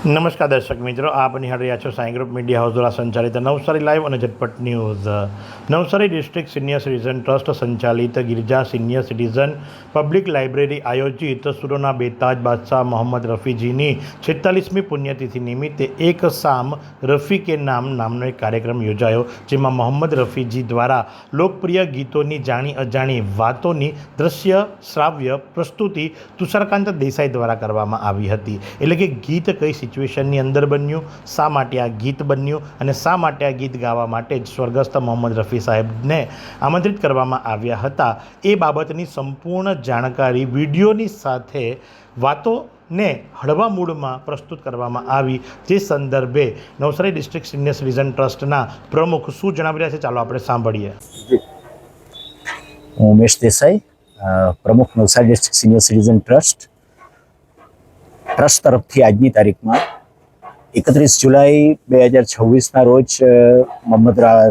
નમસ્કાર દર્શક મિત્રો, આપ નિહાળી રહ્યા છો સાઈ ગ્રુપ મીડિયા હાઉસ દ્વારા સંચાલિત નવસારી લાઈવ અને ઝટપટ news. Navsari district senior citizen trust સંચાલિત Girja senior citizen public library આયોજિત સુરોના બેતાજ બાદશાહ મોહમ્મદ રફીજીની 46મી પુણ્યતિથિ નિમિત્તે એક શામ રફી કે નામનો એક કાર્યક્રમ યોજાયો, જેમાં મોહમ્મદ રફીજી દ્વારા લોકપ્રિય ગીતોની જાણી અજાણી વાતોની દ્રશ્ય શ્રાવ્ય પ્રસ્તુતિ તુષારકાંત દેસાઈ દ્વારા કરવામાં આવી હતી. એટલે કે ગીત કઈ સિચ્યુએશનની અંદર બન્યું, શા માટે આ ગીત બન્યું અને શા માટે આ ગીત ગાવા માટે જ સ્વર્ગસ્થ મોહમ્મદ રફી સાહેબને આમંત્રિત કરવામાં આવ્યા હતા, એ બાબતની સંપૂર્ણ જાણકારી વિડીયોની સાથે વાતોને હળવા મૂડમાં પ્રસ્તુત કરવામાં આવી. જે સંદર્ભે નવસારી ડિસ્ટ્રિક્ટ સિનિયર સિટીઝન ટ્રસ્ટના પ્રમુખ શું જણાવી રહ્યા છે, ચાલો આપણે સાંભળીએ. હું ઉમેશ દેસાઈ, પ્રમુખ Navsari district senior citizen trust તરફથી આજની તારીખમાં 31 જુલાઈ 2026ના રોજ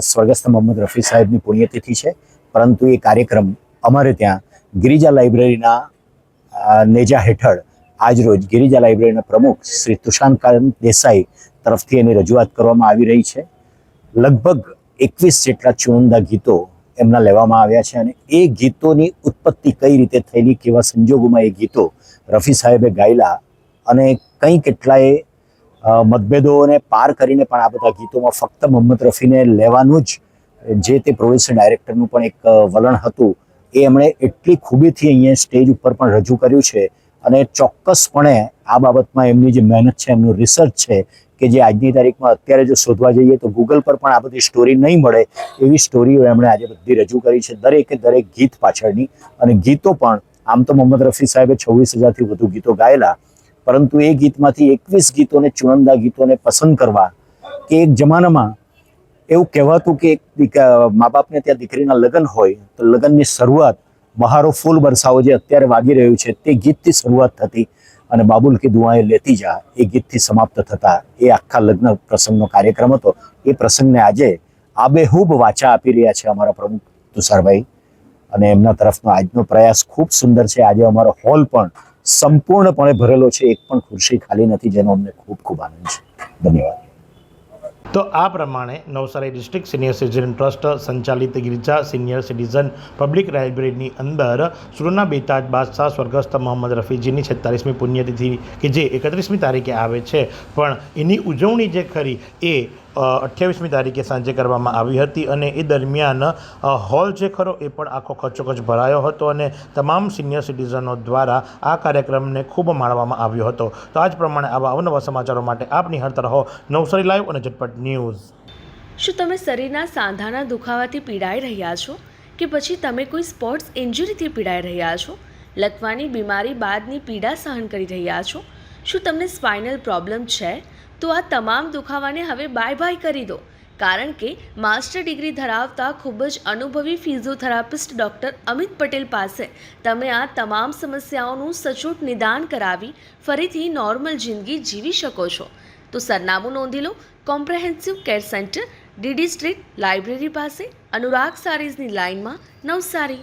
સ્વર્ગસ્થ મોહમ્મદ રફી સાહેબની પુણ્યતિથિ છે, પરંતુ એ કાર્યક્રમ અમારે ત્યાં ગિરિજા લાઇબ્રેરીના નેજા હેઠળ આજરોજ ગિરિજા લાઇબ્રેરીના પ્રમુખ શ્રી તુષારકાંત દેસાઈ તરફથી એની રજૂઆત કરવામાં આવી રહી છે. લગભગ 21 જેટલા ચુનંદા ગીતો એમના લેવામાં આવ્યા છે અને એ ગીતોની ઉત્પત્તિ કઈ રીતે થયેલી, કેવા સંજોગોમાં એ ગીતો રફી સાહેબે ગાયેલા અને કંઈ કેટલાય મતભેદોને પાર કરીને પણ આ બધા ગીતોમાં ફક્ત મોહમ્મદ રફીને લેવાનું જે તે પ્રોડ્યુસર ડાયરેક્ટરનું પણ એક વલણ હતું, એ એમણે એટલી ખૂબીથી અહીંયા સ્ટેજ ઉપર પણ રજૂ કર્યું છે. અને ચોક્કસપણે આ બાબતમાં એમની જે મહેનત છે, એમનું રિસર્ચ છે, કે જે આજની તારીખમાં અત્યારે જો શોધવા જઈએ તો ગૂગલ પર પણ આ બધી સ્ટોરી નહીં મળે એવી સ્ટોરીઓ એમણે આજે બધી રજૂ કરી છે, દરેકે દરેક ગીત પાછળની. અને ગીતો પણ આમ તો મોહમ્મદ રફી સાહેબે 26,000થી વધુ ગીતો ગાયેલા, પરંતુ એ ગીતમાંથી 21 ગીતોને ચુનંદા ગીતોને પસંદ કરવા, કે એક જમાનામાં એવું કહેવાતું કે મા બાપને ત્યાં દીકરીના લગ્ન હોય તો લગ્નની શરૂઆત બહારો ફૂલ બરસાવો જે અત્યારે વાગી રહ્યું છે તે ગીતથી શરૂઆત થતી અને બાબુલ કી દુઆએ લેતી જા એ ગીતથી સમાપ્ત થતા એ આખા લગ્ન પ્રસંગનો કાર્યક્રમ હતો. એ પ્રસંગને આજે આબેહૂબ વાચા આપી રહ્યા છે અમારા પ્રમુખ તુષારભાઈ, અને એમના તરફનો આજનો પ્રયાસ ખૂબ સુંદર છે. આજે અમારો હોલ પણ સંપૂર્ણપણે ભરેલો છે, એક પણ ખુરશી ખાલી નથી, જેનો અમને ખૂબ ખૂબ આનંદ છે. ધન્યવાદ. તો આ પ્રમાણે Navsari district senior citizen trust સંચાલિત ગિરજા સિનિયર સિટીઝન પબ્લિક લાઇબ્રેરીની અંદર સુરોના બેતાજ બાદશાહ સ્વર્ગસ્થ મોહમ્મદ રફીજીની 46મી પુણ્યતિથિ કે જે 31મી તારીખે આવે છે, પણ એની ઉજવણી જે ખરી એ 28મી તારીખે સાંજે કરવામાં આવી હતી. અને એ દરમિયાન હોલ જે ખરો એ પણ આખો ખચોખચ ભરાયો હતો અને તમામ સિનિયર સિટીઝનો દ્વારા આ કાર્યક્રમને ખૂબ માણવામાં આવ્યો હતો. તો આ જ પ્રમાણે આવા અવનવા સમાચારો માટે આપ નિહાળતા રહો નવસારી લાઈવ અને ઝટપટ ન્યૂઝ. શું તમે શરીરના સાંધાના દુખાવાથી પીડાઈ રહ્યા છો કે પછી તમે કોઈ સ્પોર્ટ્સ ઇન્જરીથી પીડાઈ રહ્યા છો? લકવાની બીમારી બાદની પીડા સહન કરી રહ્યા છો? શું તમને સ્પાઇનલ પ્રોબ્લેમ છે? તો આ તમામ દુખાવાને હવે બાય બાય કરી દો, કારણ કે માસ્ટર ડિગ્રી ધરાવતા ખૂબ જ અનુભવી ફિઝિયોથેરાપિસ્ટ ડૉક્ટર અમિત પટેલ પાસે તમે આ તમામ સમસ્યાઓનું સચોટ નિદાન કરાવી ફરીથી નોર્મલ જિંદગી જીવી શકો છો. તો સરનામું નોંધી લો. Comprehensive care centre, DD street, library પાસે, અનુરાગ સારીઝની લાઇનમાં, નવસારી.